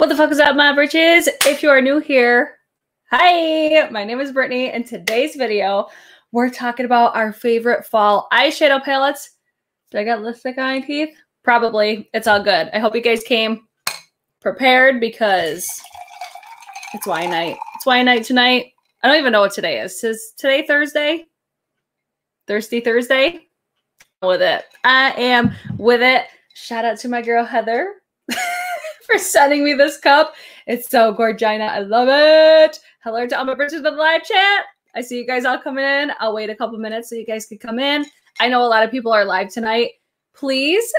What the fuck is up, my britches? If you are new here, hi, my name is Brittany. In today's video, we're talking about our favorite fall eyeshadow palettes. Did I got lipstick on my teeth? Probably. It's all good. I hope you guys came prepared because it's wine night. It's wine night tonight. I don't even know what today is. Is today Thursday? Thirsty Thursday? With it. I am with it. Shout out to my girl Heather for sending me this cup. It's so gorgina. I love it. Hello to all my britches in the live chat. I see you guys all coming in. I'll wait a couple minutes so you guys can come in. I know a lot of people are live tonight. Please,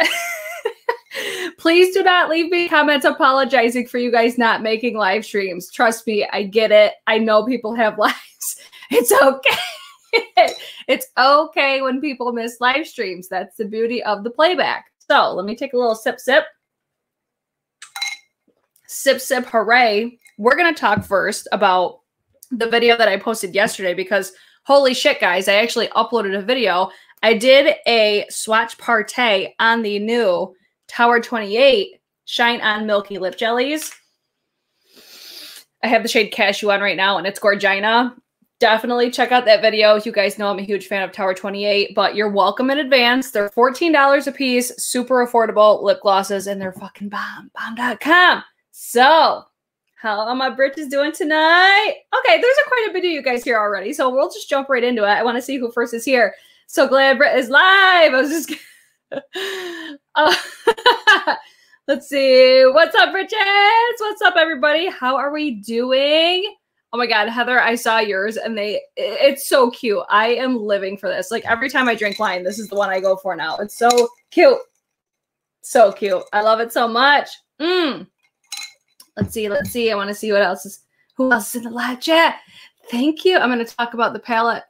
please do not leave me comments apologizing for you guys not making live streams. Trust me, I get it. I know people have lives. It's okay. It's okay when people miss live streams. That's the beauty of the playback. So let me take a little sip, sip. Sip, sip, hooray. We're going to talk first about the video that I posted yesterday because holy shit, guys, I actually uploaded a video. I did a swatch party on the new Tower 28 Shine On Milky Lip Jellies. I have the shade Cashew on right now, and it's gorgina. Definitely check out that video. You guys know I'm a huge fan of Tower 28, but you're welcome in advance. They're $14 a piece, super affordable lip glosses, and they're fucking bomb, bomb.com. So, how are my britches doing tonight? Okay, there's quite a bit of you guys here already, so we'll just jump right into it. I want to see who first is here. So glad Brit is live. I was just let's see. What's up, britches? What's up, everybody? How are we doing? Oh my God, Heather, I saw yours and it's so cute. I am living for this. Like every time I drink wine, this is the one I go for now. It's so cute. So cute. I love it so much. Let's see. Let's see. I want to see who else is in the live chat. Thank you. I'm going to talk about the palette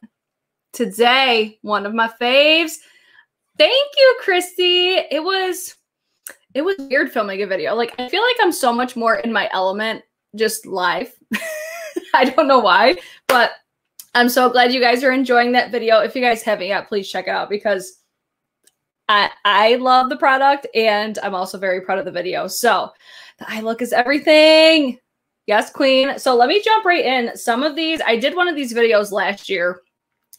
today. One of my faves. Thank you, Christy. It was weird filming a video. Like I feel like I'm so much more in my element just live. I don't know why, but I'm so glad you guys are enjoying that video. If you guys haven't yet, please check it out because I love the product and I'm also very proud of the video. So the eye look is everything. Yes, queen. So let me jump right in. Some of these, I did one of these videos last year.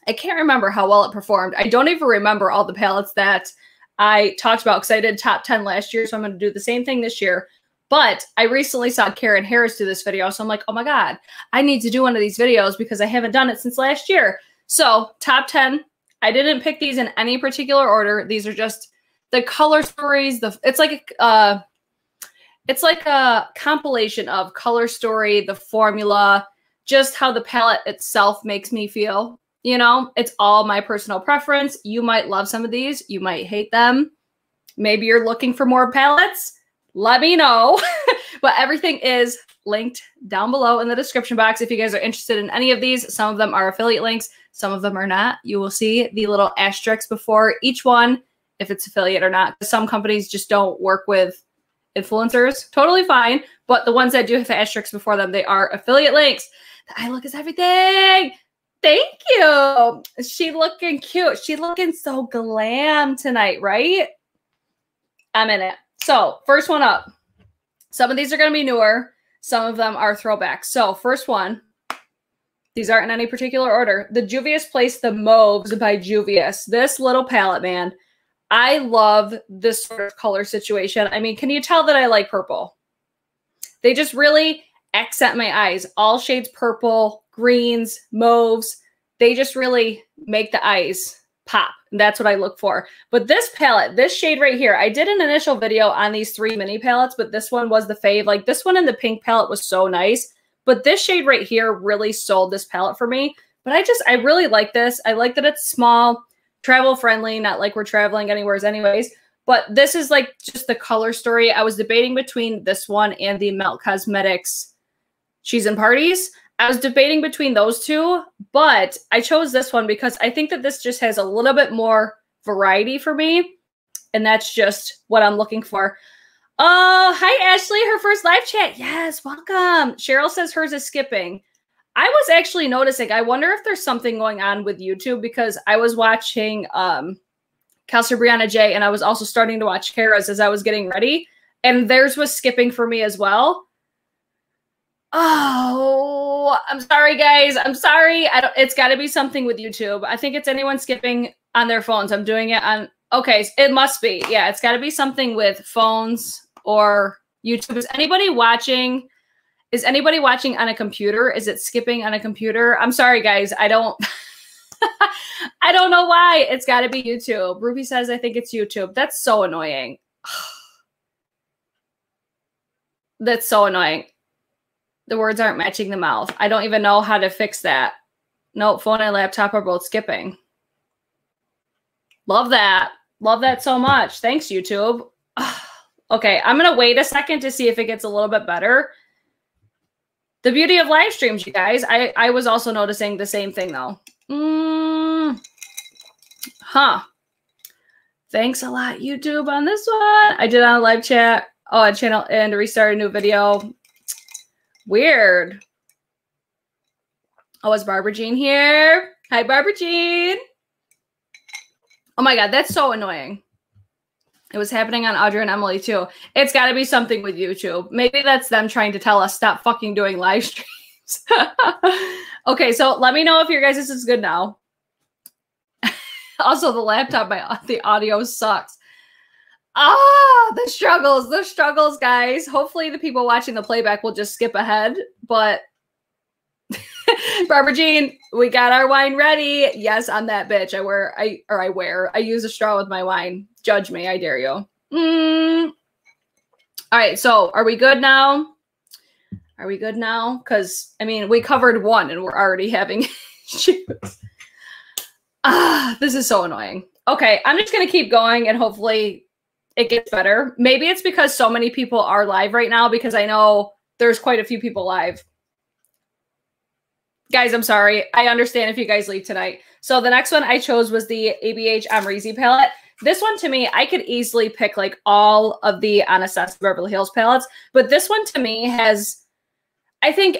I can't remember how well it performed. I don't even remember all the palettes that I talked about because I did top 10 last year. So I'm going to do the same thing this year. But I recently saw Karen Harris do this video. So I'm like, oh my God, I need to do one of these videos because I haven't done it since last year. So top 10, I didn't pick these in any particular order. These are just the color stories. It's like a compilation of color story, the formula, just how the palette itself makes me feel. You know, it's all my personal preference. You might love some of these. You might hate them. Maybe you're looking for more palettes. Let me know. But everything is linked down below in the description box if you guys are interested in any of these. Some of them are affiliate links. Some of them are not. You will see the little asterisks before each one if it's affiliate or not. Some companies just don't work with influencers. Totally fine. But the ones that do have asterisks before them, they are affiliate links. The eye look is everything. Thank you. She looking cute. She looking so glam tonight, right? I'm in it. So first one up. Some of these are going to be newer. Some of them are throwbacks. So first one. These aren't in any particular order. The Juvias Place the Mauves by Juvias. This little palette, man. I love this sort of color situation. I mean, can you tell that I like purple? They just really accent my eyes. All shades purple, greens, mauves. They just really make the eyes pop. And that's what I look for. But this palette, this shade right here, I did an initial video on these 3 mini palettes, but this one was the fave. Like this one in the pink palette was so nice. But this shade right here really sold this palette for me. But I really like this. I like that it's small, travel friendly, not like we're traveling anywhere anyways. But this is like just the color story. I was debating between this one and the Melt Cosmetics She's in Parties. I was debating between those two, but I chose this one because I think that this just has a little bit more variety for me. And that's just what I'm looking for. Oh, hi, Ashley. Her first live chat. Yes, welcome. Cheryl says hers is skipping. I was actually noticing, I wonder if there's something going on with YouTube because I was watching Kelsey Brianna J, and I was also starting to watch Kara's as I was getting ready. And theirs was skipping for me as well. Oh, I'm sorry, guys. I'm sorry. It's got to be something with YouTube. I think it's anyone skipping on their phones. I'm doing it on. Okay, it must be. Yeah, it's got to be something with phones or YouTube. Is anybody watching? Is anybody watching on a computer? Is it skipping on a computer? I'm sorry, guys. I don't. I don't know why. It's got to be YouTube. Ruby says, I think it's YouTube. That's so annoying. That's so annoying. The words aren't matching the mouth. I don't even know how to fix that. No, phone and laptop are both skipping. Love that. Love that so much. Thanks, YouTube. Okay, I'm going to wait a second to see if it gets a little bit better. The beauty of live streams, you guys. I was also noticing the same thing, though. Thanks a lot, YouTube, on this one. I did on a live chat. Oh, a channel and restart a new video. Weird. Oh, is Barbara Jean here? Hi, Barbara Jean. Oh my God, that's so annoying. It was happening on Audrey and Emily too. It's got to be something with YouTube. Maybe that's them trying to tell us stop fucking doing live streams. Okay, so let me know if your guys' is good now. Also, the laptop, the audio sucks. The struggles, guys. Hopefully the people watching the playback will just skip ahead, but Barbara Jean, we got our wine ready. Yes, I'm that bitch. I use a straw with my wine. Judge me, I dare you. All right, so are we good now? Are we good now? Because, I mean, we covered one and we're already having issues. This is so annoying. Okay, I'm just going to keep going and hopefully it gets better. Maybe it's because so many people are live right now because I know there's quite a few people live. Guys, I'm sorry. I understand if you guys leave tonight. So the next one I chose was the ABH Amrezy palette. This one, to me, I could easily pick like all of the Anastasia Beverly Hills palettes. But this one, to me, has, I think,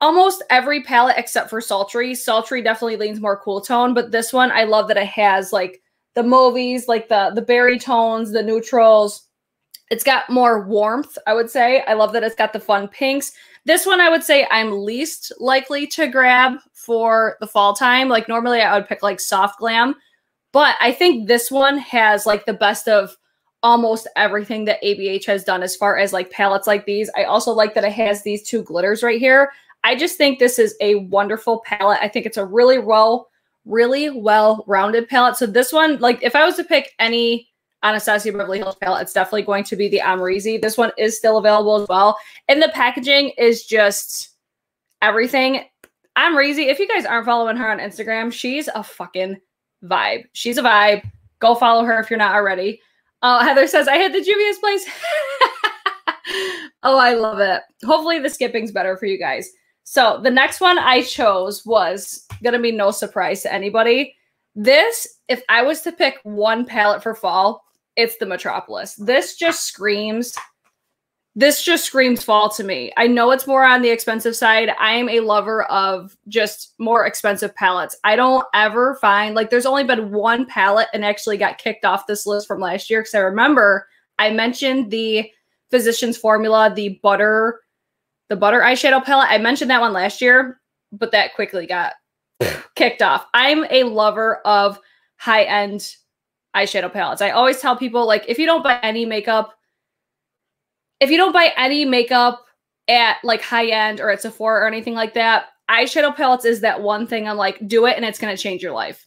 almost every palette except for Sultry. Sultry definitely leans more cool tone. But this one, I love that it has like the mauves, like the berry tones, the neutrals. It's got more warmth, I would say. I love that it's got the fun pinks. This one, I would say I'm least likely to grab for the fall time. Like normally I would pick like soft glam, but I think this one has like the best of almost everything that ABH has done as far as like palettes like these. I also like that it has these two glitters right here. I just think this is a wonderful palette. I think it's a really well-rounded palette. So this one, like if I was to pick any Anastasia Beverly Hills palette, it's definitely going to be the Amrezy. This one is still available as well. And the packaging is just everything. Amrezy, if you guys aren't following her on Instagram, she's a fucking vibe. She's a vibe. Go follow her if you're not already. Heather says, I hit the JUVIAS place. Oh, I love it. Hopefully the skipping's better for you guys. So the next one I chose was going to be no surprise to anybody. This, if I was to pick one palette for fall, it's the Metropolis. This just screams fall to me. I know it's more on the expensive side. I am a lover of just more expensive palettes. I don't ever find, like there's only been one palette and actually got kicked off this list from last year because I remember I mentioned the Physicians Formula, the butter eyeshadow palette. I mentioned that one last year, but that quickly got kicked off. I'm a lover of high-end eyeshadow palettes. I always tell people, like, if you don't buy any makeup at like high-end or at Sephora or anything like that, eyeshadow palettes is that one thing I'm like, do it and it's going to change your life.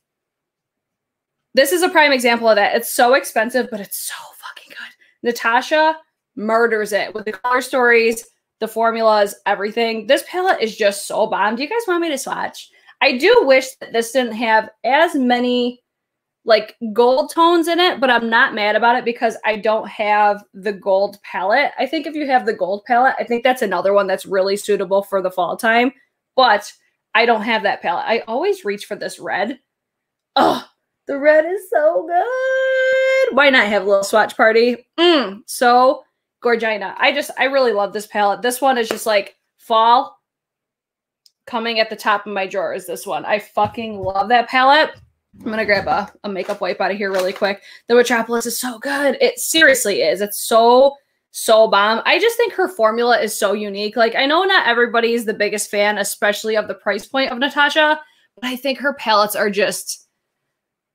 This is a prime example of that. It's so expensive, but it's so fucking good. Natasha murders it with the color stories, the formulas, everything. This palette is just so bomb. Do you guys want me to swatch? I do wish that this didn't have as many like gold tones in it, but I'm not mad about it because I don't have the gold palette. I think if you have the gold palette, I think that's another one that's really suitable for the fall time, but I don't have that palette. I always reach for this red. Oh, the red is so good. Why not have a little swatch party? So Gorgina. I really love this palette. This one is just like fall. Coming at the top of my drawer is this one. I fucking love that palette. I'm going to grab a makeup wipe out of here really quick. The Metropolis is so good. It seriously is. It's so so bomb. I just think her formula is so unique. Like, I know not everybody is the biggest fan, especially of the price point of Natasha, but I think her palettes are just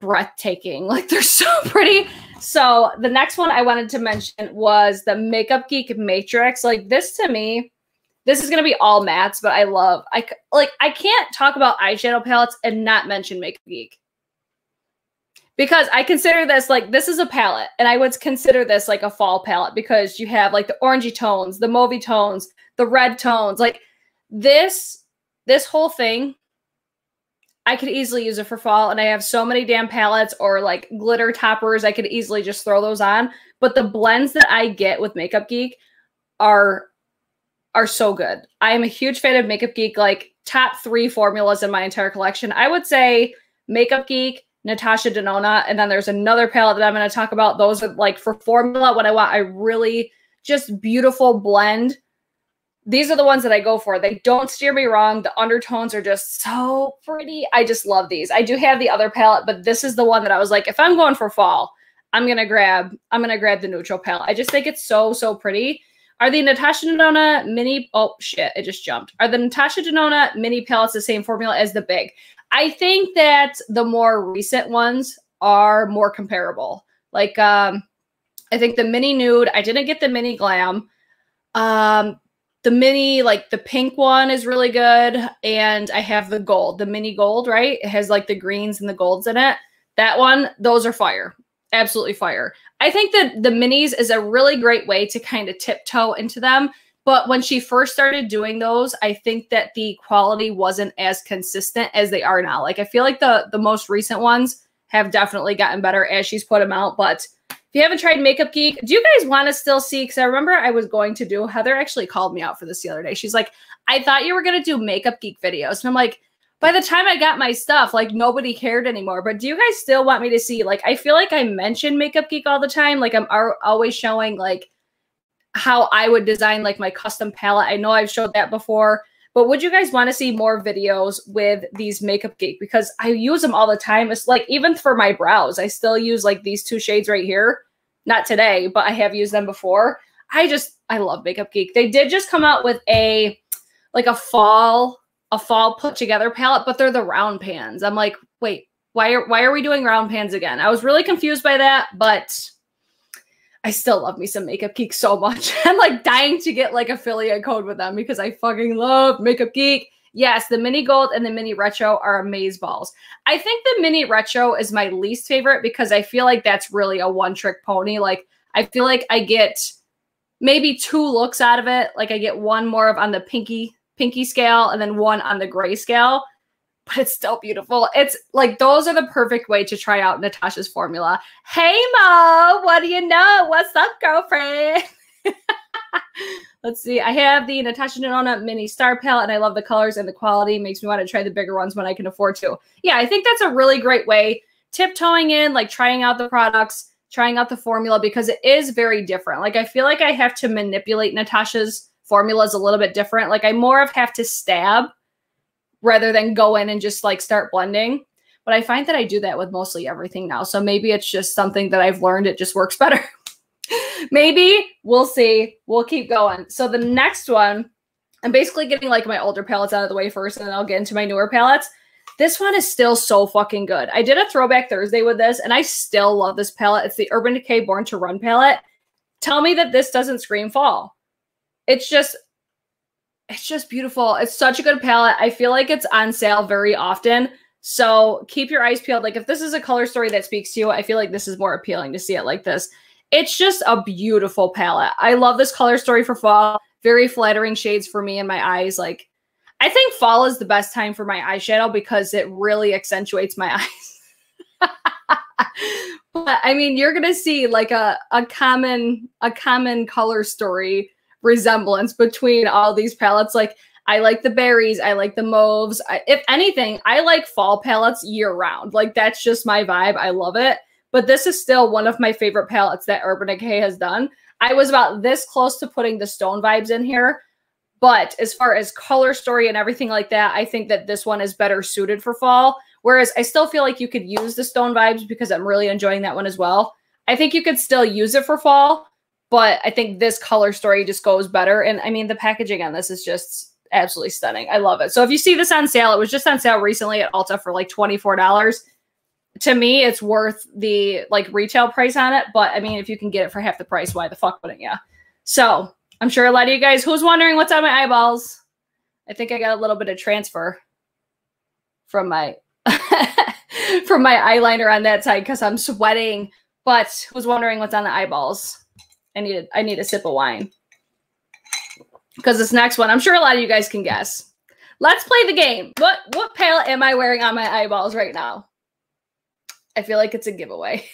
breathtaking. Like, they're so pretty. So the next one I wanted to mention was the Makeup Geek Matrix. Like, this to me, this is going to be all mattes, but I can't talk about eyeshadow palettes and not mention Makeup Geek. Because I consider this, like, this is a palette, and I would consider this like a fall palette because you have like the orangey tones, the mauvey tones, the red tones. Like, this whole thing, I could easily use it for fall, and I have so many damn palettes or like glitter toppers. I could easily just throw those on. But the blends that I get with Makeup Geek are so good. I am a huge fan of Makeup Geek, like top 3 formulas in my entire collection. I would say Makeup Geek, Natasha Ninona, and then there's another palette that I'm going to talk about. Those are like for formula when I want a really just beautiful blend. These are the ones that I go for. They don't steer me wrong. The undertones are just so pretty. I just love these. I do have the other palette, but this is the one that I was like, if I'm going for fall, I'm gonna grab the neutral palette. I just think it's so pretty. Are the Natasha Ninona mini? Oh shit! It just jumped. Are the Natasha Ninona mini palettes the same formula as the big? I think that the more recent ones are more comparable. Like, I think the mini nude, I didn't get the mini glam. The mini, like the pink one is really good. And I have the gold, the mini gold, right? It has like the greens and the golds in it. That one, those are fire. Absolutely fire. I think that the minis is a really great way to kind of tiptoe into them. But when she first started doing those, I think that the quality wasn't as consistent as they are now. Like, I feel like the most recent ones have definitely gotten better as she's put them out. But if you haven't tried Makeup Geek, do you guys want to still see? Because I remember I was going to do, Heather actually called me out for this the other day. She's like, I thought you were going to do Makeup Geek videos. And I'm like, by the time I got my stuff, like, nobody cared anymore. But do you guys still want me to see? Like, I feel like I mention Makeup Geek all the time. Like, I'm always showing, like, how I would design like my custom palette. I know I've showed that before, but would you guys want to see more videos with these Makeup Geek? Because I use them all the time. It's like, even for my brows, I still use like these 2 shades right here. Not today, but I have used them before. I love Makeup Geek. They did just come out with a fall put together palette, but they're the round pans. I'm like, wait, why are we doing round pans again? I was really confused by that, but I still love me some Makeup Geek so much. I'm like dying to get like affiliate code with them because I fucking love Makeup Geek. Yes, the mini gold and the mini retro are amazeballs. I think the mini retro is my least favorite because I feel like that's really a one-trick pony. Like, I feel like I get maybe 2 looks out of it. Like, I get one more of on the pinky scale and then one on the gray scale. But it's still beautiful. It's like, those are the perfect way to try out Natasha's formula. Hey, Mo, what do you know? What's up, girlfriend? Let's see. I have the Natasha Ninona mini star palette, and I love the colors and the quality. Makes me want to try the bigger ones when I can afford to. Yeah, I think that's a really great way. Tiptoeing in, like trying out the products, trying out the formula, because it is very different. Like, I feel like I have to manipulate Natasha's formulas a little bit different. Like, I more of have to stab rather than go in and just like start blending. But I find that I do that with mostly everything now. So maybe it's just something that I've learned. It just works better. Maybe. We'll see. We'll keep going. So the next one, I'm basically getting like my older palettes out of the way first, and then I'll get into my newer palettes. This one is still so fucking good. I did a Throwback Thursday with this, and I still love this palette. It's the Urban Decay Born to Run palette. Tell me that this doesn't scream fall. It's just beautiful. It's such a good palette. I feel like it's on sale very often. So keep your eyes peeled. Like, if this is a color story that speaks to you, I feel like this is more appealing to see it like this. It's just a beautiful palette. I love this color story for fall. Very flattering shades for me and my eyes. Like, I think fall is the best time for my eyeshadow because it really accentuates my eyes. But I mean, you're going to see like a common color story resemblance between all these palettes. Like, I like the berries, I like the mauves. If anything, I like fall palettes year round. Like, that's just my vibe. I love it. But this is still one of my favorite palettes that Urban Decay has done. I was about this close to putting the Stone Vibes in here. But as far as color story and everything like that, I think that this one is better suited for fall. Whereas I still feel like you could use the Stone Vibes because I'm really enjoying that one as well. I think you could still use it for fall. but I think this color story just goes better. And I mean, the packaging on this is just absolutely stunning. I love it. So if you see this on sale, it was just on sale recently at Ulta for like $24. To me, it's worth the like retail price on it. But I mean, if you can get it for half the price, why the fuck wouldn't you? So I'm sure a lot of you guys who's wondering what's on my eyeballs. I think I got a little bit of transfer from my from my eyeliner on that side because I'm sweating. But who's wondering what's on the eyeballs? I need a sip of wine. Because this next one, I'm sure a lot of you guys can guess. Let's play the game. What palette am I wearing on my eyeballs right now? I feel like it's a giveaway.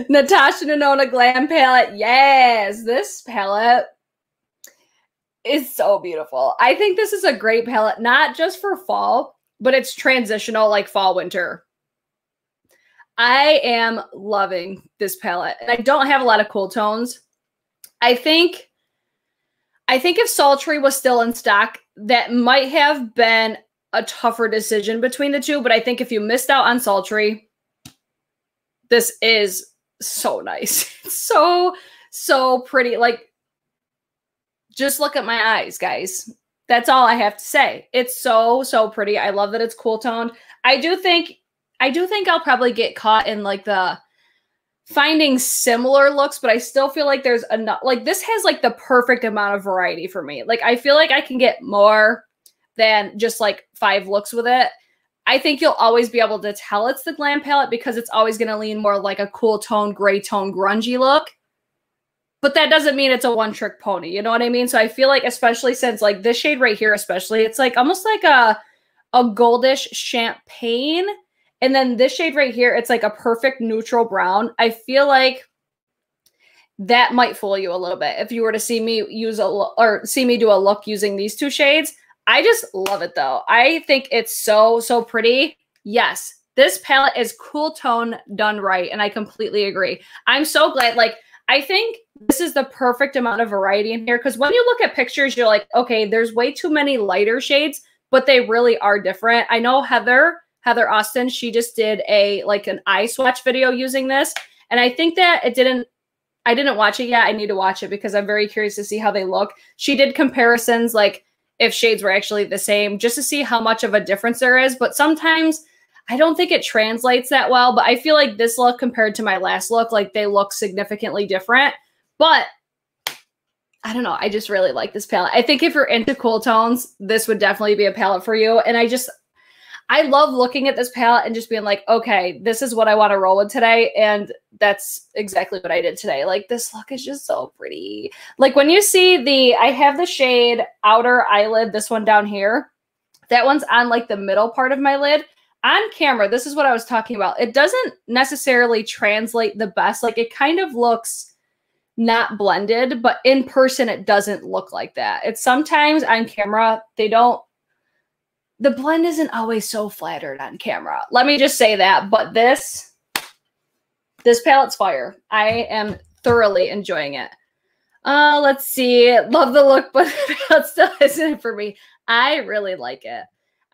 Natasha Ninona Glam Palette. Yes, this palette is so beautiful. I think this is a great palette, not just for fall, but it's transitional like fall, winter. I am loving this palette. And I don't have a lot of cool tones. I think if Sultry was still in stock, that might have been a tougher decision between the two. But I think if you missed out on Sultry, this is so nice. It's so pretty. Like, just look at my eyes, guys. That's all I have to say. It's so pretty. I love that it's cool toned. I do think I'll probably get caught in like the finding similar looks, but I still feel like there's enough. Like, this has like the perfect amount of variety for me. Like, I feel like I can get more than just like 5 looks with it. I think you'll always be able to tell it's the Glam palette because it's always going to lean more like a cool tone, gray tone, grungy look. But that doesn't mean it's a one-trick pony. You know what I mean? So I feel like, especially since like this shade right here, especially, it's like almost like a goldish champagne. And then this shade right here, it's like a perfect neutral brown. I feel like that might fool you a little bit if you were to see me use see me do a look using these 2 shades. I just love it though. I think it's so pretty. Yes, this palette is cool tone done right, and I completely agree. I'm so glad. Like, I think this is the perfect amount of variety in here because when you look at pictures, you're like, okay, there's way too many lighter shades, but they really are different. I know Heather Austin, she just did an eye swatch video using this. And I think that I didn't watch it yet. I need to watch it because I'm very curious to see how they look. She did comparisons, like if shades were actually the same, just to see how much of a difference there is. But sometimes I don't think it translates that well, but I feel like this look compared to my last look, like they look significantly different. But I don't know. I just really like this palette. I think if you're into cool tones, this would definitely be a palette for you. And I love looking at this palette and just being like, okay, this is what I want to roll with today. And that's exactly what I did today. Like, this look is just so pretty. Like, when you see I have the shade Outer Eyelid, this one down here. That one's on like the middle part of my lid. On camera, this is what I was talking about. It doesn't necessarily translate the best. Like, it kind of looks not blended, but in person, it doesn't look like that. It's sometimes on camera, the blend isn't always so flattered on camera. Let me just say that. But this palette's fire. I am thoroughly enjoying it. Let's see. Love the look, but that still isn't it for me. I really like it.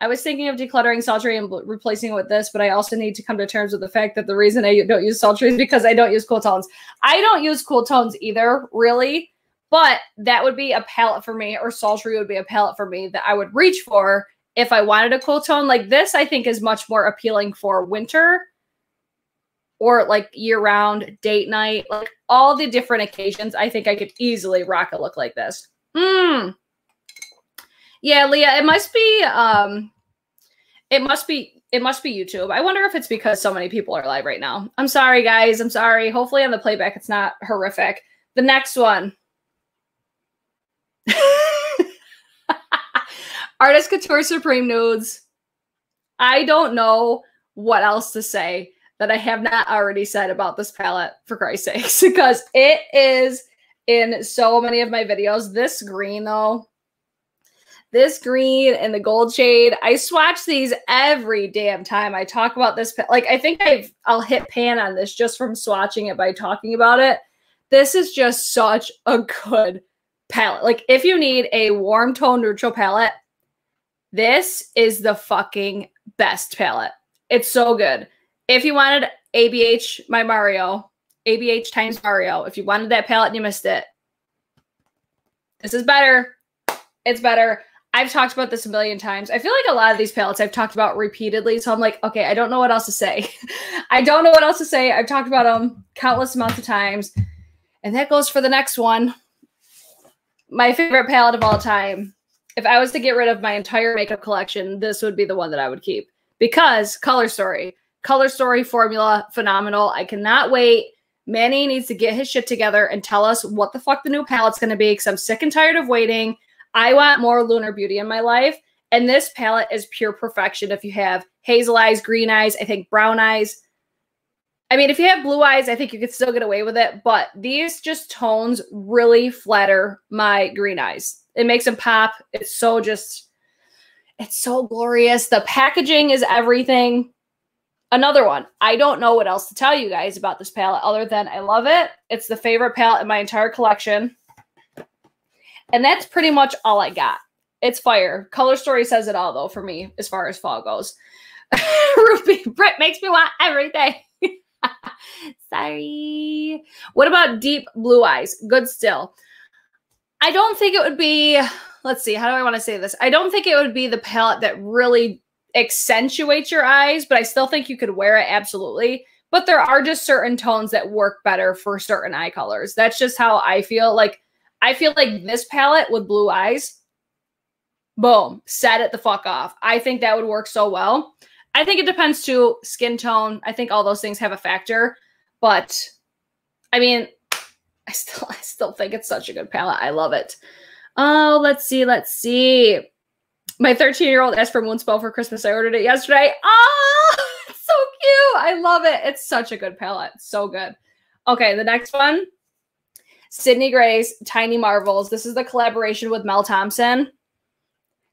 I was thinking of decluttering Sultry and replacing it with this, but I also need to come to terms with the fact that the reason I don't use Sultry is because I don't use cool tones. I don't use cool tones either, really. But that would be a palette for me, or Sultry would be a palette for me that I would reach for if I wanted a cool tone. Like, this, I think, is much more appealing for winter or like year-round, date night, like all the different occasions. I think I could easily rock a look like this. Yeah, Leah, it must be YouTube. I wonder if it's because so many people are live right now. I'm sorry, guys. I'm sorry. Hopefully on the playback it's not horrific. The next one. Artist Couture Supreme Nudes. I don't know what else to say that I have not already said about this palette, for Christ's sakes, because it is in so many of my videos. This green, though, this green and the gold shade, I swatch these every damn time I talk about this. Like, I think I'll hit pan on this just from swatching it by talking about it. This is just such a good palette. Like, if you need a warm tone neutral palette, this is the fucking best palette. It's so good. If you wanted ABH, my Mario, ABH times Mario. If you wanted that palette and you missed it, this is better. It's better. I've talked about this a million times. I feel like a lot of these palettes I've talked about repeatedly, so I'm like, okay, I don't know what else to say. I don't know what else to say. I've talked about them countless amounts of times. And that goes for the next one. My favorite palette of all time. If I was to get rid of my entire makeup collection, this would be the one that I would keep. Because Color Story. Color Story formula, phenomenal. I cannot wait. Manny needs to get his shit together and tell us what the fuck the new palette's going to be, because I'm sick and tired of waiting. I want more Lunar Beauty in my life. And this palette is pure perfection. If you have hazel eyes, green eyes, I think brown eyes. I mean, if you have blue eyes, I think you could still get away with it. But these just tones really flatter my green eyes. It makes them pop. It's so just, it's so glorious. The packaging is everything. Another one. I don't know what else to tell you guys about this palette other than I love it. It's the favorite palette in my entire collection. And that's pretty much all I got. It's fire. Color Story says it all, though, for me, as far as fall goes. Ruby, Brit makes me want everything. Sorry. What about Deep Blue Eyes? Good still. I don't think it would be, let's see, how do I want to say this? I don't think it would be the palette that really accentuates your eyes, but I still think you could wear it, absolutely. But there are just certain tones that work better for certain eye colors. That's just how I feel. Like, I feel like this palette with blue eyes, boom, set it the fuck off. I think that would work so well. I think it depends too, skin tone. I think all those things have a factor. But, I mean, I still think it's such a good palette. I love it. Oh, let's see. My 13-year-old asked for Moonspell for Christmas. I ordered it yesterday. Oh, it's so cute. I love it. It's such a good palette. So good. Okay, the next one. Sydney Grace, Tiny Marvels. This is the collaboration with Mel Thompson.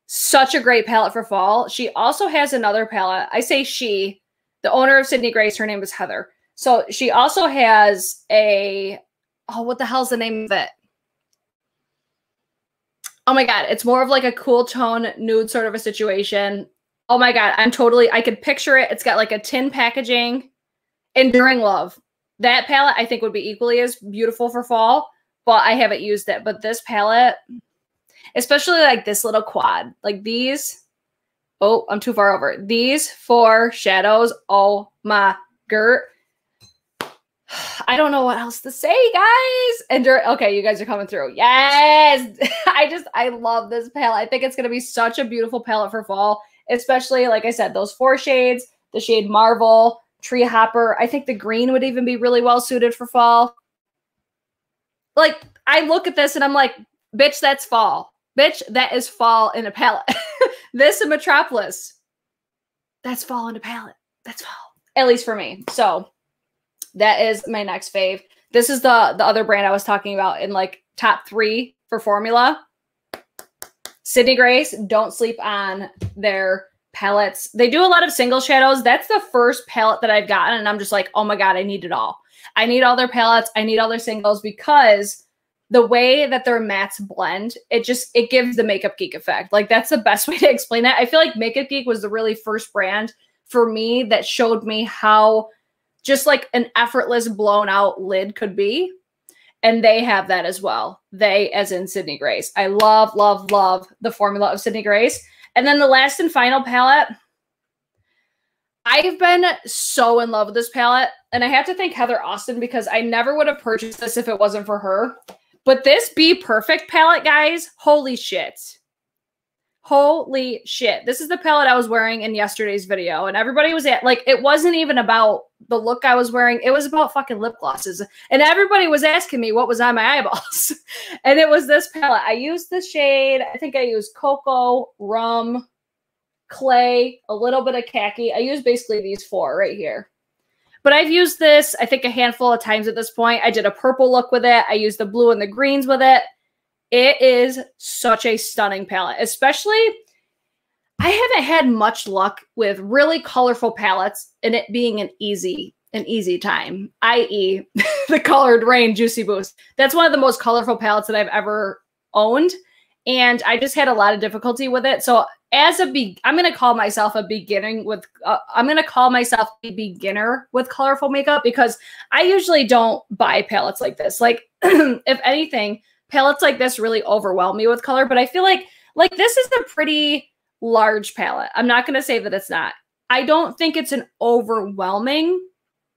Such a great palette for fall. She also has another palette. I say she. The owner of Sydney Grace, her name is Heather. So she also has a, oh, what the hell's the name of it? Oh my God, it's more of like a cool tone nude sort of a situation. Oh my God, I could picture it. It's got like a tin packaging. Enduring Love. That palette I think would be equally as beautiful for fall, but I haven't used it. But this palette, especially like this little quad, like these, oh, I'm too far over. These 4 shadows, oh my Gert. I don't know what else to say, guys. Okay, you guys are coming through. Yes. I love this palette. I think it's going to be such a beautiful palette for fall, especially, like I said, those 4 shades, the shade Marvel, Tree Hopper. I think the green would even be really well suited for fall. Like, I look at this and I'm like, bitch, that's fall. Bitch, that is fall in a palette. This and Metropolis. That's fall in a palette. That's fall. At least for me. So that is my next fave. This is the other brand I was talking about in like top 3 for formula. Sydney Grace, don't sleep on their palettes. They do a lot of single shadows. That's the first palette that I've gotten, and I'm just like, oh my God, I need it all. I need all their palettes. I need all their singles, because the way that their mattes blend, it gives the Makeup Geek effect. Like, that's the best way to explain it. I feel like Makeup Geek was the really first brand for me that showed me how just like an effortless blown out lid could be. And they have that as well. They, as in Sydney Grace. I love, love, love the formula of Sydney Grace. And then the last and final palette. I've been so in love with this palette. And I have to thank Heather Austin, because I never would have purchased this if it wasn't for her. But this Be Perfect palette, guys, holy shit. Holy shit. This is the palette I was wearing in yesterday's video. And everybody was like, it wasn't even about the look I was wearing. It was about fucking lip glosses. And everybody was asking me what was on my eyeballs. And it was this palette. I used the shade, I think I used Cocoa, Rum, Clay, a little bit of Khaki. I used basically these 4 right here. But I've used this, I think, a handful of times at this point. I did a purple look with it. I used the blue and the greens with it. It is such a stunning palette, especially I haven't had much luck with really colorful palettes and it being an easy time, i.e. the Colored Rain Juicy Boost. That's one of the most colorful palettes that I've ever owned. And I just had a lot of difficulty with it. So I'm going to call myself a beginner with colorful makeup because I usually don't buy palettes like this. Like if anything, palettes like this really overwhelm me with color, but I feel like this is a pretty large palette. I'm not going to say that it's not. I don't think it's an overwhelming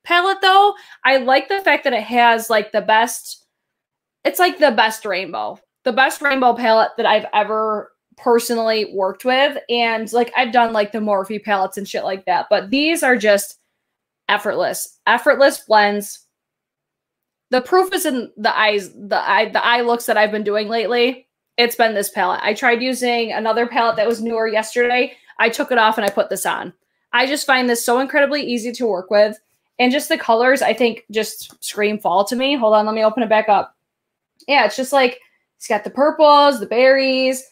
palette though. I like the fact that it has like the best rainbow. The best rainbow palette that I've ever personally worked with. And like I've done like the Morphe palettes and shit like that. But these are just effortless blends. The proof is in the eyes, the eye looks that I've been doing lately. It's been this palette. I tried using another palette that was newer yesterday. I took it off and I put this on. I just find this so incredibly easy to work with. And just the colors, I think, just scream fall to me. Hold on, let me open it back up. Yeah, it's just like, it's got the purples, the berries,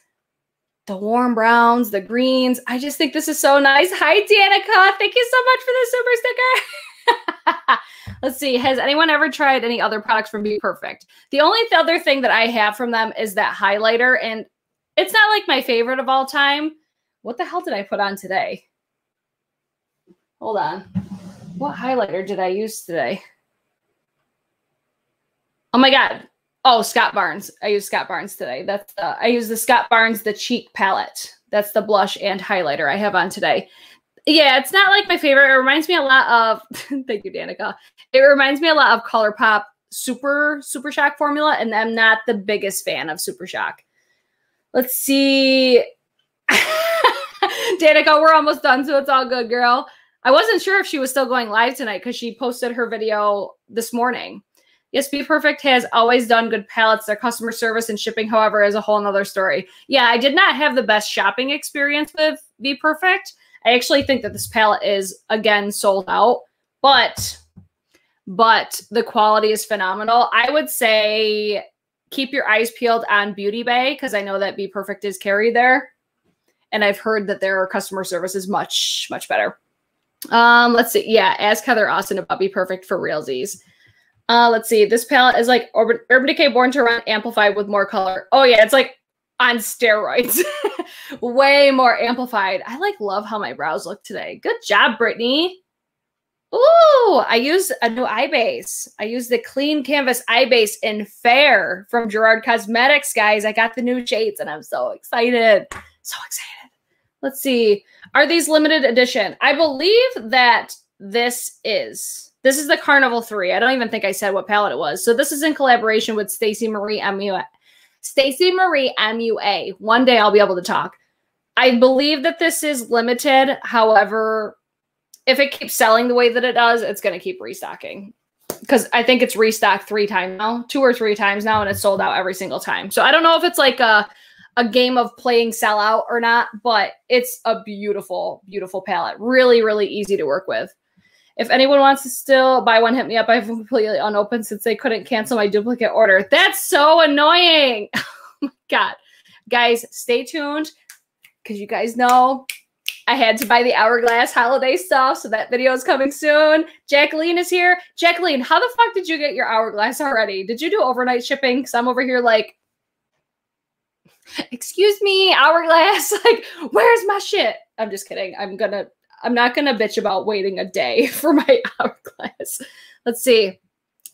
the warm browns, the greens. I just think this is so nice. Hi, Danica. Thank you so much for the super sticker. Let's see. Has anyone ever tried any other products from Be Perfect? The only other thing that I have from them is that highlighter, and it's not like my favorite of all time. What the hell did I put on today? Hold on. What highlighter did I use today? Oh my God. Oh, Scott Barnes. I used Scott Barnes today. That's I used the Scott Barnes, the Cheek palette. That's the blush and highlighter I have on today. Yeah, it's not like my favorite. It reminds me a lot of, thank you, Danica. It reminds me a lot of ColourPop Super Shock formula, and I'm not the biggest fan of Super Shock. Let's see. Danica, we're almost done, so it's all good, girl. I wasn't sure if she was still going live tonight because she posted her video this morning. Yes, Be Perfect has always done good palettes. Their customer service and shipping, however, is a whole nother story. Yeah, I did not have the best shopping experience with Be Perfect. I actually think that this palette is, again, sold out, but the quality is phenomenal. I would say keep your eyes peeled on Beauty Bay because I know that Be Perfect is carried there, and I've heard that their customer service is much, much better. Let's see. Yeah, ask Heather Austin about Be Perfect for realsies. Let's see. This palette is like Urban Decay Born to Run amplified with more color. Oh yeah, it's like on steroids. Way more amplified. I like love how my brows look today. Good job, Brittany. Ooh, I used a new eye base. I used the Clean Canvas eye base in Fair from Gerard Cosmetics, guys. I got the new shades and I'm so excited. So excited. Let's see. Are these limited edition? I believe that this is the Carnival 3. I don't even think I said what palette it was. So this is in collaboration with Stacey Marie MUA. Stacey Marie MUA. One day I'll be able to talk. I believe that this is limited. However, if it keeps selling the way that it does, it's going to keep restocking. Because I think it's restocked 3 times now, 2 or 3 times now, and it's sold out every single time. So I don't know if it's like a game of playing sell out or not, but it's a beautiful, beautiful palette. Really, really easy to work with. If anyone wants to still buy one, hit me up. I have completely unopened since they couldn't cancel my duplicate order. That's so annoying. Oh my God. Guys, stay tuned because you guys know I had to buy the Hourglass holiday stuff, so that video is coming soon. Jacqueline is here. Jacqueline, how the fuck did you get your Hourglass already? Did you do overnight shipping? Because I'm over here like, excuse me, Hourglass. Like, where's my shit? I'm just kidding. I'm not going to bitch about waiting a day for my Hourglass. Let's see.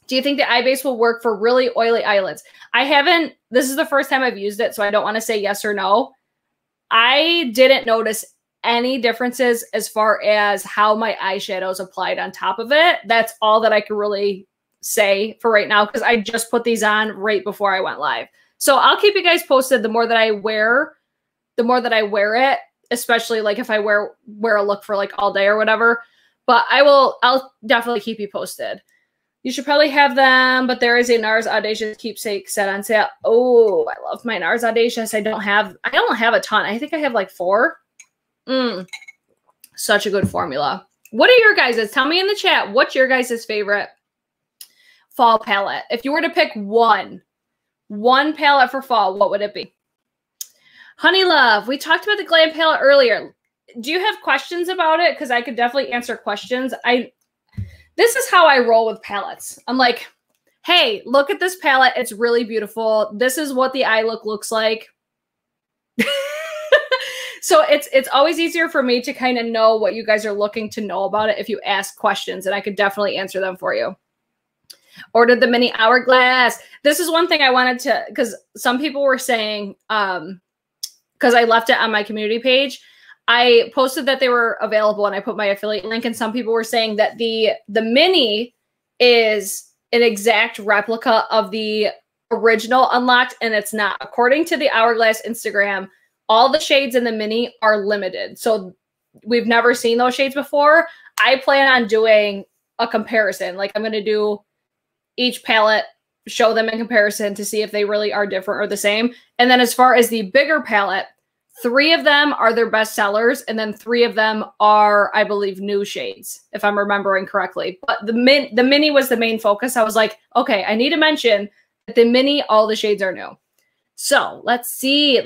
Do you think the eye base will work for really oily eyelids? I haven't. This is the first time I've used it, so I don't want to say yes or no. I didn't notice any differences as far as how my eyeshadows applied on top of it. That's all that I can really say for right now because I just put these on right before I went live. So I'll keep you guys posted the more that I wear it. Especially like if I wear a look for like all day or whatever. But I'll definitely keep you posted. You should probably have them, but there is a NARS Audacious keepsake set on sale. Oh, I love my NARS Audacious. I don't have a ton. I think I have like 4. Such a good formula. What are your guys's? Tell me in the chat, what's your guys's favorite fall palette? If you were to pick one palette for fall, what would it be? Honey Love, we talked about the Glam palette earlier. Do you have questions about it? Because I could definitely answer questions. This is how I roll with palettes. I'm like, hey, look at this palette. It's really beautiful. This is what the eye look looks like. So it's always easier for me to kind of know what you guys are looking to know about it if you ask questions, and I could definitely answer them for you. Ordered the mini hourglass. This is one thing I wanted to, because some people were saying, because I left it on my community page, I posted that they were available and I put my affiliate link, and some people were saying that the mini is an exact replica of the original Unlocked, and it's not. According to the Hourglass Instagram, all the shades in the mini are limited. So we've never seen those shades before. I plan on doing a comparison. Like, I'm going to do each palette, show them in comparison to see if they really are different or the same. And then as far as the bigger palette, 3 of them are their best sellers, and then 3 of them are, I believe, new shades, if I'm remembering correctly. But the mini was the main focus. I was like, okay, I need to mention that the mini, all the shades are new. So let's see.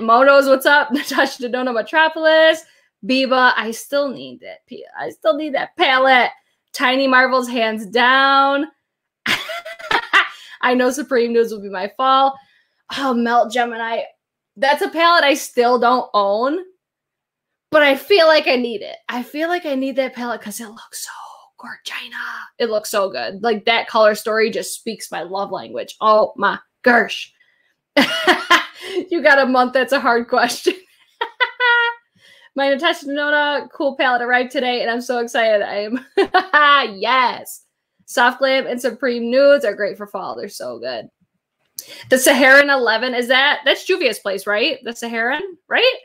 Motos, what's up? Natasha Ninona, Metropolis. Biba, I still need it. I still need that palette. Tiny Marvels, hands down. I know Supreme Nudes will be my fall. Oh, Melt Gemini. That's a palette I still don't own, but I feel like I need it. I feel like I need that palette because it looks so gorgeous. It looks so good. Like, that color story just speaks my love language. Oh my gosh. You got a month. That's a hard question. My Natasha Ninona cool palette arrived today, and I'm so excited. I am. Yes. Soft Glam and Supreme Nudes are great for fall. They're so good. The Saharan 11, that's Juvia's place, right? The Saharan, right?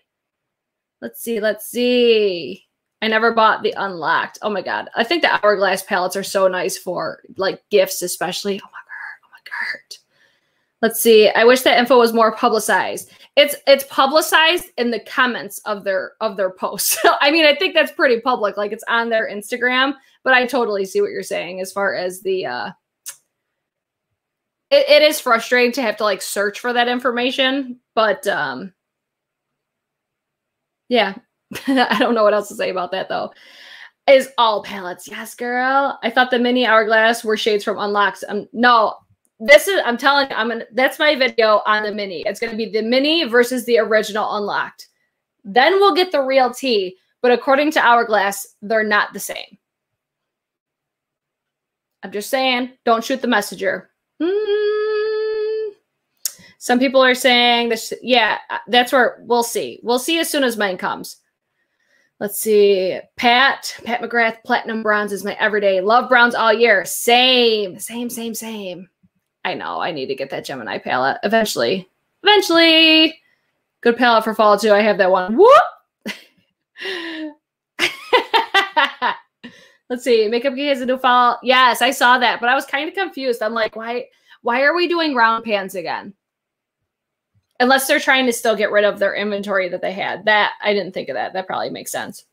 Let's see. I never bought the Unlocked. Oh my God. I think the Hourglass palettes are so nice for like gifts, especially. Oh my God. Let's see. I wish that info was more publicized. It's publicized in the comments of their posts. I mean, I think that's pretty public. Like, it's on their Instagram, but I totally see what you're saying as far as the it is frustrating to have to like search for that information, but yeah. I don't know what else to say about that though. Is all palettes. Yes, girl. I thought the mini Hourglass were shades from Unlocked. No. I'm telling you, that's my video on the mini. It's going to be the mini versus the original Unlocked. Then we'll get the real tea. But according to Hourglass, they're not the same. I'm just saying, don't shoot the messenger. Some people are saying this. Yeah, that's where we'll see. We'll see as soon as mine comes. Let's see. Pat McGrath, Platinum Bronze is my everyday. Love browns all year. Same. I know. I need to get that Gemini palette eventually. Good palette for fall too. I have that one. Whoop. Let's see. Makeup Geek has a new fall. Yes, I saw that, but I was kind of confused. I'm like, why are we doing round pans again? Unless they're trying to still get rid of their inventory that they had. That, I didn't think of that. That probably makes sense.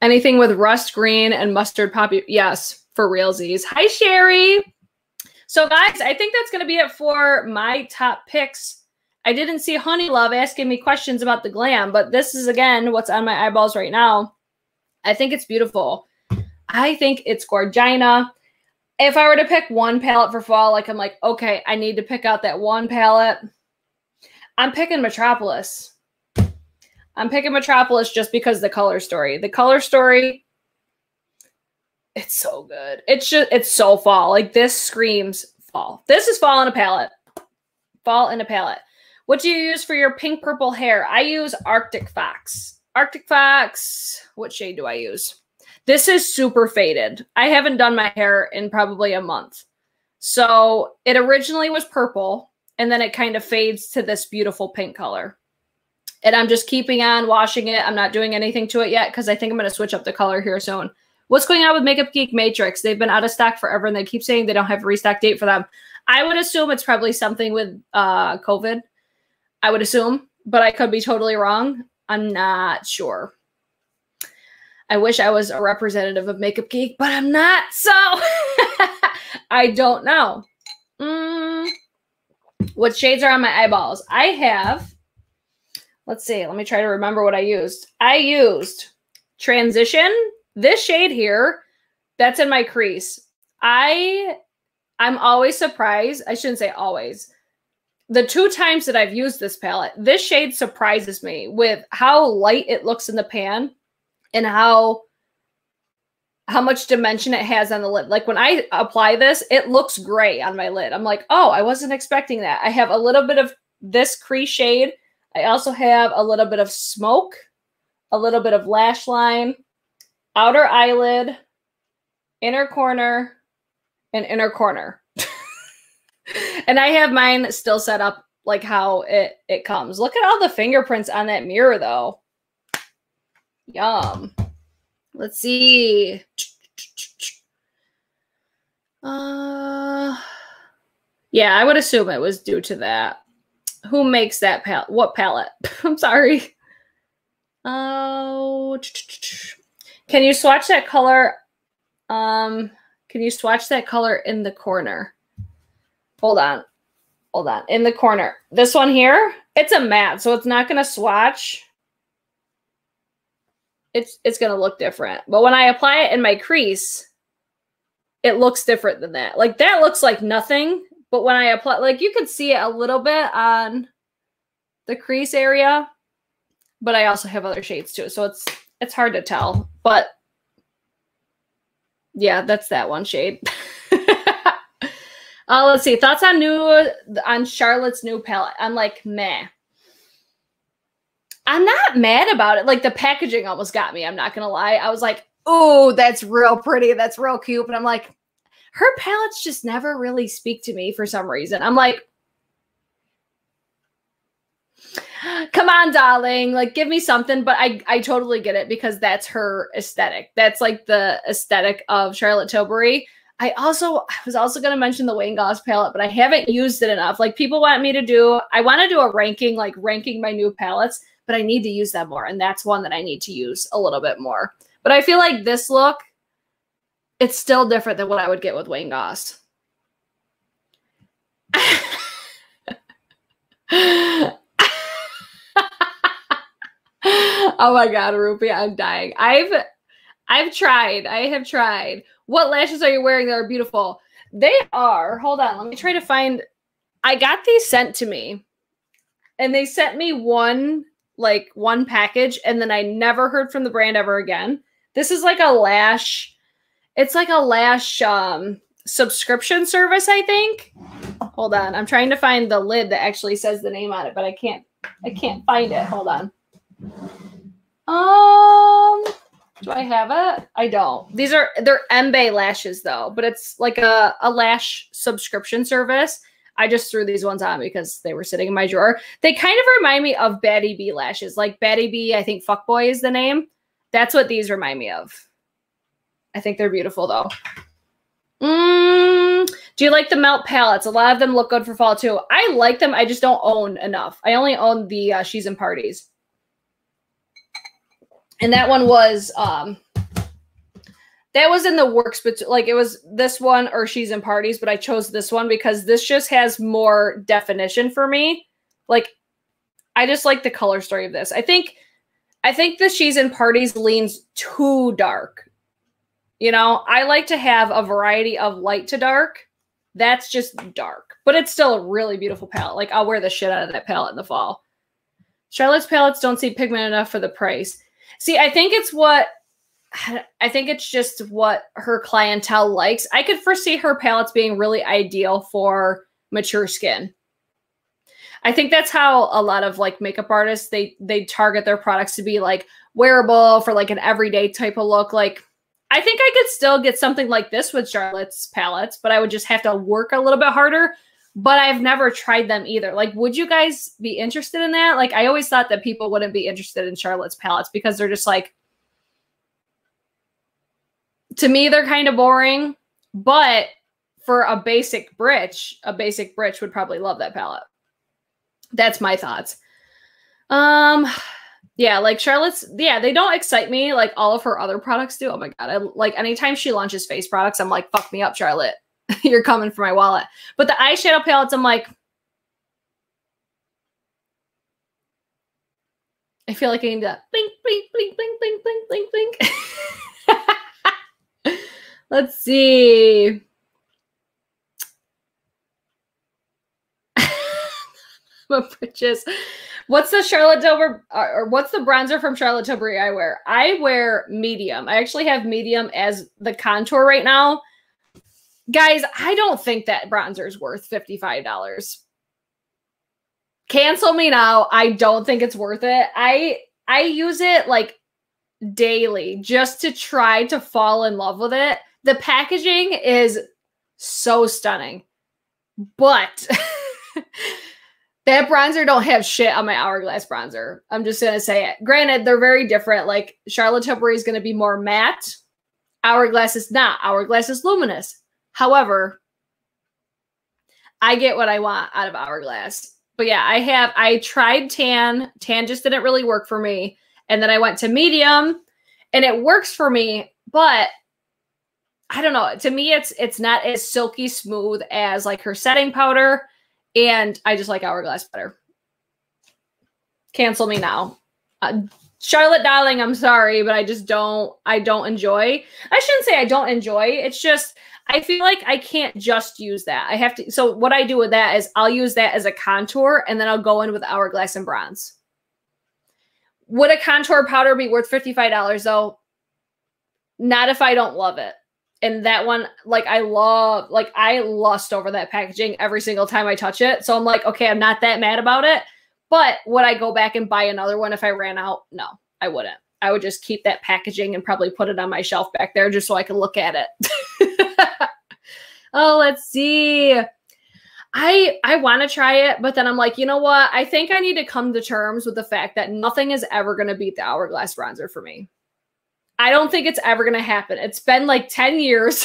Anything with rust green and mustard poppy. Yes, for realsies. Hi, Sherry. So, guys, I think that's going to be it for my top picks. I didn't see Honey Love asking me questions about the glam, but this is, again, what's on my eyeballs right now. I think it's beautiful. I think it's gorgina. If I were to pick one palette for fall, like, I'm like, okay, I need to pick out that one palette. I'm picking Metropolis. I'm picking Metropolis just because the color story. The color story, it's so good. It's so fall. Like, this screams fall. This is fall in a palette. Fall in a palette. What do you use for your pink purple hair? I use Arctic Fox. Arctic Fox. What shade do I use? This is super faded. I haven't done my hair in probably a month. So it originally was purple, and then it kind of fades to this beautiful pink color. And I'm just keeping on washing it. I'm not doing anything to it yet because I think I'm going to switch up the color here soon. What's going on with Makeup Geek Matrix? They've been out of stock forever, and they keep saying they don't have a restock date for them. I would assume it's probably something with COVID. I would assume, but I could be totally wrong. I'm not sure. I wish I was a representative of Makeup Geek, but I'm not, so I don't know. What shades are on my eyeballs? I have, let's see, let me try to remember what I used. I used Transition, this shade here, that's in my crease. I'm always surprised. I shouldn't say always. the 2 times that I've used this palette, this shade surprises me with how light it looks in the pan and how much dimension it has on the lid. Like when I apply this, it looks gray on my lid. I'm like, oh, I wasn't expecting that. I have a little bit of this crease shade. I also have a little bit of smoke, a little bit of lash line, outer eyelid, inner corner, and inner corner. And I have mine still set up like how it comes. Look at all the fingerprints on that mirror though. Yum. Let's see. Yeah, I would assume it was due to that. Who makes that palette? What palette? I'm sorry. Oh, can you swatch that color? Can you swatch that color in the corner? Hold on. Hold on. In the corner. This one here, it's a matte, so it's not going to swatch. It's going to look different. But when I apply it in my crease, it looks different than that. Like that looks like nothing. But when I apply, like you can see it a little bit on the crease area. But I also have other shades too. So it's hard to tell. But yeah, that's that one shade. Let's see. Thoughts on Charlotte's new palette. I'm like, meh. I'm not mad about it. Like the packaging almost got me. I'm not going to lie. I was like, oh, that's real pretty. That's real cute. But I'm like, her palettes just never really speak to me for some reason. I'm like, come on, darling. Like, give me something. But I totally get it because that's her aesthetic. That's like the aesthetic of Charlotte Tilbury. I was also going to mention the Wayne Goss palette, but I haven't used it enough. Like people want me to do, I want to do a ranking, like ranking my new palettes, but I need to use them more. And that's one that I need to use a little bit more. But I feel like this look, it's still different than what I would get with Wayne Goss. Oh my God, Rupi, I'm dying. I have tried. What lashes are you wearing that are beautiful? They are. Hold on. Let me try to find. I got these sent to me. And they sent me one package. And then I never heard from the brand ever again. This is like a lash. It's like a lash subscription service, I think. Hold on. I'm trying to find the lid that actually says the name on it. But I can't find it. Hold on. Do I have it? I don't. They're Embe lashes though, but it's like a lash subscription service. I just threw these ones on because they were sitting in my drawer. They kind of remind me of Batty B lashes. Like Batty B, I think Fuckboy is the name. That's what these remind me of. I think they're beautiful though. Do you like the melt palettes? A lot of them look good for fall too. I like them. I just don't own enough. I only own the She's in Parties. And that one was, that was in the works, but like it was this one or She's in Parties, but I chose this one because this just has more definition for me. Like, I just like the color story of this. I think the She's in Parties leans too dark. You know, I like to have a variety of light to dark. That's just dark, but it's still a really beautiful palette. Like I'll wear the shit out of that palette in the fall. Charlotte's palettes don't see pigment enough for the price. See, I think it's just what her clientele likes. I could foresee her palettes being really ideal for mature skin. I think that's how a lot of like makeup artists, they target their products to be like wearable for like an everyday type of look. Like I think I could still get something like this with Charlotte's palettes, but I would just have to work a little bit harder. But I've never tried them either. Like, would you guys be interested in that? Like, I always thought that people wouldn't be interested in Charlotte's palettes because they're just like, to me, they're kind of boring. But for a basic britch would probably love that palette. That's my thoughts. Yeah, like Charlotte's, yeah, they don't excite me like all of her other products do. Oh my God. Like anytime she launches face products, I'm like, fuck me up, Charlotte. You're coming for my wallet. But the eyeshadow palettes, I'm like, I feel like I need to blink, blink, blink, blink, blink, blink, blink, blink. Let's see. Bridges. What's the Charlotte Tilbury, or what's the bronzer from Charlotte Tilbury I wear? I wear medium. I actually have medium as the contour right now. Guys, I don't think that bronzer is worth $55. Cancel me now. I don't think it's worth it. I use it like daily just to try to fall in love with it. The packaging is so stunning, but that bronzer don't have shit on my Hourglass bronzer. I'm just going to say it. Granted, they're very different. Like Charlotte Tilbury is going to be more matte. Hourglass is not. Hourglass is luminous. However, I get what I want out of Hourglass. But yeah, I tried tan. Tan just didn't really work for me. And then I went to medium and it works for me, but I don't know. To me, it's not as silky smooth as like her setting powder. And I just like Hourglass better. Cancel me now. Charlotte darling, I'm sorry, but I don't enjoy. I shouldn't say I don't enjoy. It's just, I feel like I can't just use that. I have to. So what I do with that is I'll use that as a contour and then I'll go in with Hourglass and bronze. Would a contour powder be worth $55 though? Not if I don't love it. And that one, like I lust over that packaging every single time I touch it. So I'm like, okay, I'm not that mad about it. But would I go back and buy another one if I ran out? No, I wouldn't. I would just keep that packaging and probably put it on my shelf back there just so I can look at it. Oh, let's see. I want to try it, but then I'm like, you know what? I think I need to come to terms with the fact that nothing is ever going to beat the Hourglass bronzer for me. I don't think it's ever going to happen. It's been like 10 years.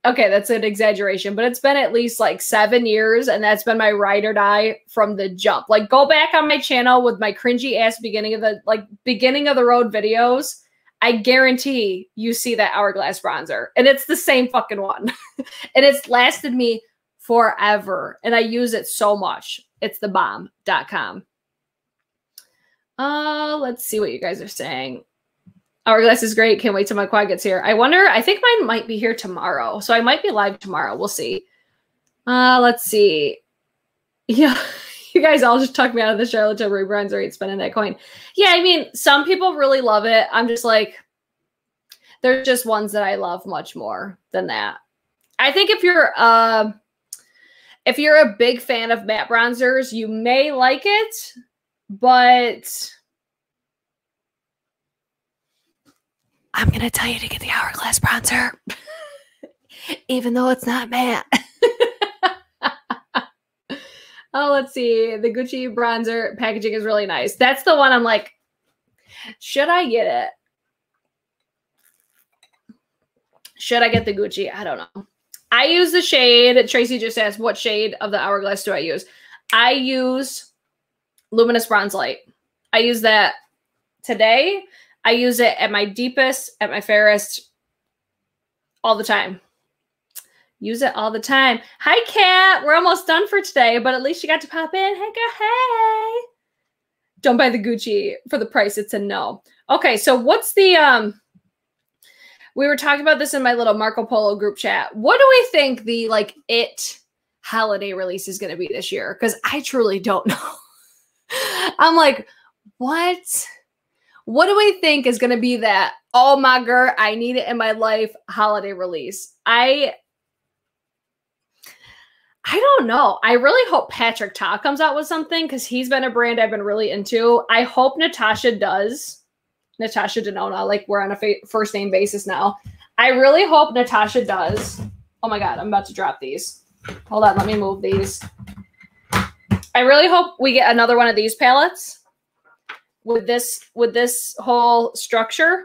Okay, that's an exaggeration, but it's been at least like 7 years, and that's been my ride or die from the jump. Like, go back on my channel with my cringy ass beginning of the road videos. I guarantee you see that Hourglass bronzer, and it's the same fucking one. And it's lasted me forever, and I use it so much. It's thebomb.com. Let's see what you guys are saying. Hourglass is great. Can't wait till my quad gets here. I think mine might be here tomorrow. So I might be live tomorrow. We'll see. Let's see. Yeah, you guys all just talked me out of the Charlotte Tilbury bronzer rate spending that coin. Yeah, I mean, some people really love it. I'm just like, there's just ones that I love much more than that. I think if you're a big fan of matte bronzers, you may like it, but I'm going to tell you to get the Hourglass bronzer, even though it's not matte. Oh, let's see. The Gucci bronzer packaging is really nice. That's the one I'm like, should I get it? Should I get the Gucci? I don't know. I use the shade. Tracy just asked, what shade of the Hourglass do I use? I use Luminous Bronze Light. I use that today. I use it at my deepest, at my fairest, all the time. Use it all the time. Hi, Kat. We're almost done for today, but at least you got to pop in. Hey, girl, hey. Don't buy the Gucci for the price. It's a no. Okay, so what's the, we were talking about this in my little Marco Polo group chat. What do we think the, like, it holiday release is going to be this year? Because I truly don't know. I'm like, what? What do we think is going to be that, oh my girl, I need it in my life holiday release? I don't know. I really hope Patrick Ta comes out with something because he's been a brand I've been really into. I hope Natasha does. Natasha Ninona, like we're on a first name basis now. I really hope Natasha does. Oh my God, I'm about to drop these. Hold on, let me move these. I really hope we get another one of these palettes with this whole structure,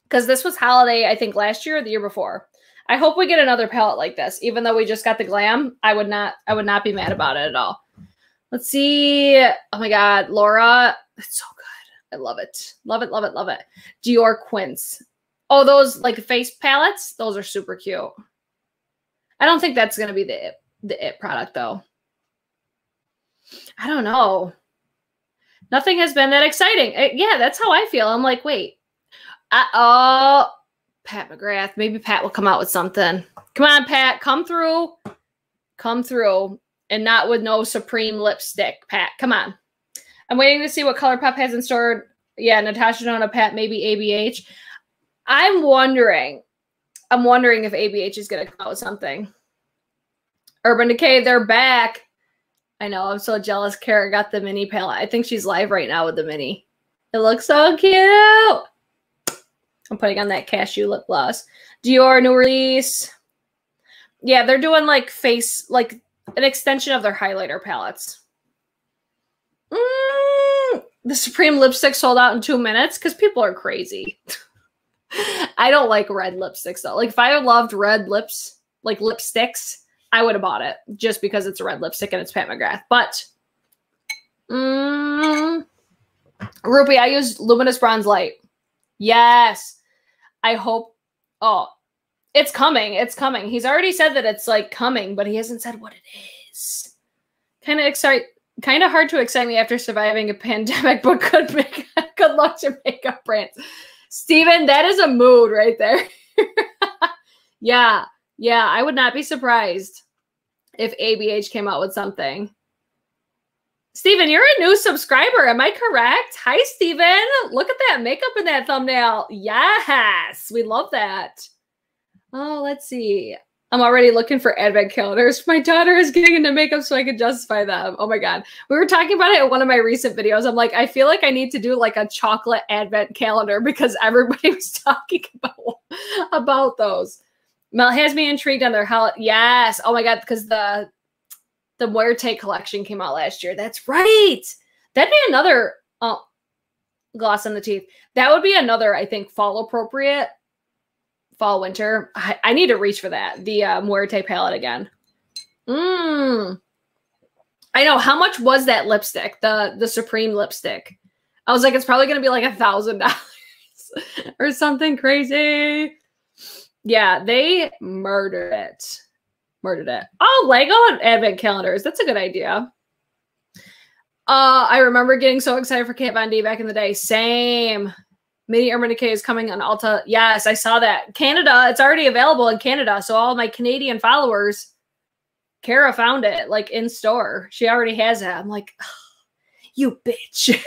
because this was holiday, I think last year or the year before. I hope we get another palette like this, even though we just got the glam. I would not be mad about it at all. Let's see. Oh my God, Laura, it's so good. I love it. Love it, love it, love it. Dior Quince. Oh, those like face palettes, those are super cute. I don't think that's gonna be the it product though. I don't know. Nothing has been that exciting. Yeah, that's how I feel. I'm like, wait. Oh, Pat McGrath. Maybe Pat will come out with something. Come on, Pat. Come through. Come through. and not with no Supreme lipstick, Pat. Come on. I'm waiting to see what ColourPop has in store. Yeah, Natasha Ninona, Pat, maybe ABH. I'm wondering if ABH is going to come out with something. Urban Decay, they're back. I know, I'm so jealous. Kara got the mini palette. I think she's live right now with the mini. It looks so cute. I'm putting on that cashew lip gloss. Dior new release. Yeah, they're doing like face, like an extension of their highlighter palettes. The Supreme lipstick sold out in 2 minutes because people are crazy. I don't like red lipsticks though. Like if I loved red lips, like lipsticks, I would have bought it just because it's a red lipstick and it's Pat McGrath. But Rupee, I used Luminous Bronze Light. Yes. I hope. Oh, it's coming. It's coming. He's already said that it's like coming, but he hasn't said what it is. Kind of hard to excite me after surviving a pandemic, but good luck to makeup brands. Steven, that is a mood right there. Yeah. Yeah, I would not be surprised if ABH came out with something. Steven, you're a new subscriber. Am I correct? Hi, Steven. Look at that makeup in that thumbnail. Yes, we love that. Oh, let's see. I'm already looking for advent calendars. My daughter is getting into makeup so I can justify them. Oh my God. We were talking about it in one of my recent videos. I'm like, I feel like I need to do like a chocolate advent calendar because everybody was talking about those. Mel has me intrigued on their holiday. Yes. Oh my God. Because the Muerte collection came out last year. That's right. That'd be another gloss on the teeth. That would be another, I think, fall appropriate. Fall, winter. I need to reach for that. The Muerte palette again. I know. How much was that lipstick? The Supreme lipstick. I was like, it's probably going to be like $1,000 or something crazy. Yeah, they murdered it. Murdered it. Oh, Lego advent calendars. That's a good idea. I remember getting so excited for Kat Von D back in the day. Same. Mini Urban Decay is coming on Ulta. Yes, I saw that. Canada, it's already available in Canada. So all my Canadian followers, Kara found it like in store. She already has it. I'm like, oh, you bitch.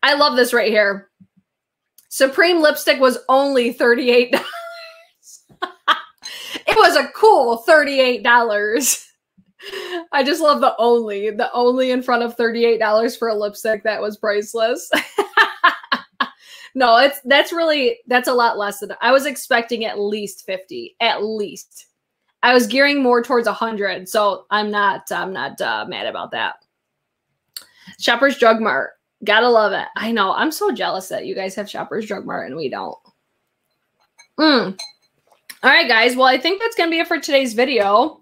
I love this right here. Supreme lipstick was only $38. It was a cool $38. I just love the only in front of $38 for a lipstick. That was priceless. No, that's a lot less than I was expecting. At least 50, at least. I was gearing more towards 100, so I'm not mad about that. Shoppers Drug Mart, gotta love it. I know, I'm so jealous that you guys have Shoppers Drug Mart and we don't. All right, guys. Well, I think that's gonna be it for today's video.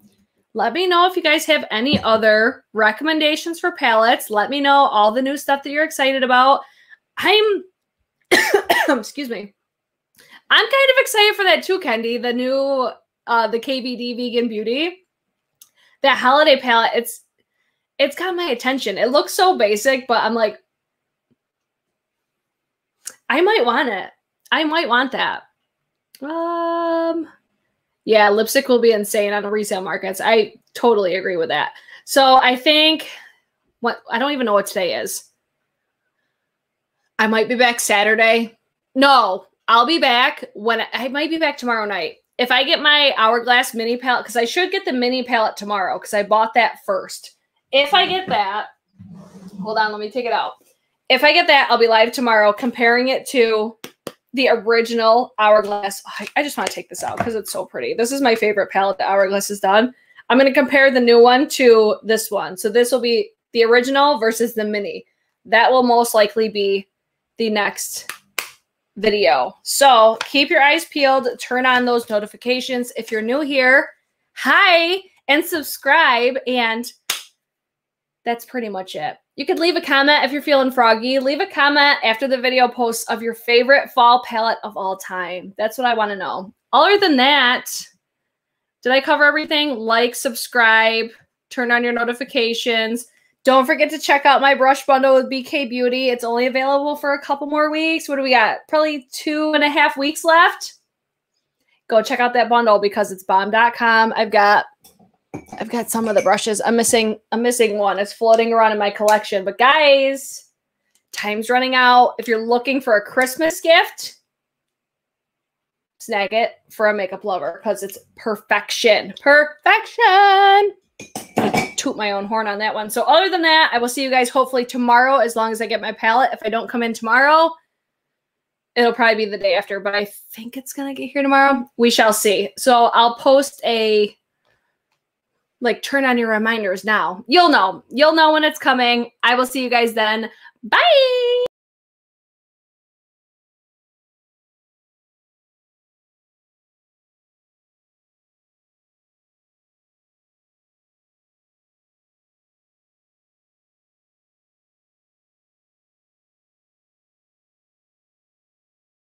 Let me know if you guys have any other recommendations for palettes. Let me know all the new stuff that you're excited about. Excuse me. I'm kind of excited for that too, Kendi. The new, the KVD Vegan Beauty. That holiday palette, it's got my attention. It looks so basic, but I'm like, I might want it. I might want that. Yeah, lipstick will be insane on the resale markets. I totally agree with that. So I think, I don't even know what today is. I might be back Saturday. No, I'll be back I might be back tomorrow night. If I get my Hourglass mini palette, because I should get the mini palette tomorrow because I bought that first. If I get that, hold on, let me take it out. If I get that, I'll be live tomorrow comparing it to the original Hourglass. I just want to take this out because it's so pretty. This is my favorite palette that Hourglass has done. I'm going to compare the new one to this one. So this will be the original versus the mini. That will most likely be the next video. So keep your eyes peeled. Turn on those notifications. If you're new here, hi, and subscribe. And that's pretty much it. You could leave a comment if you're feeling froggy. Leave a comment after the video posts of your favorite fall palette of all time. That's what I want to know. Other than that, did I cover everything? Like, subscribe, turn on your notifications. Don't forget to check out my brush bundle with BK Beauty. It's only available for a couple more weeks. What do we got? Probably 2.5 weeks left. go check out that bundle because it's bomb.com. I've got some of the brushes. I'm missing one. It's floating around in my collection. But guys, time's running out. If you're looking for a Christmas gift, snag it for a makeup lover because it's perfection. Perfection. I toot my own horn on that one. So other than that, I will see you guys hopefully tomorrow as long as I get my palette. If I don't come in tomorrow, it'll probably be the day after, but I think it's going to get here tomorrow. We shall see. So I'll post a, like, turn on your reminders now. You'll know. You'll know when it's coming. I will see you guys then. Bye.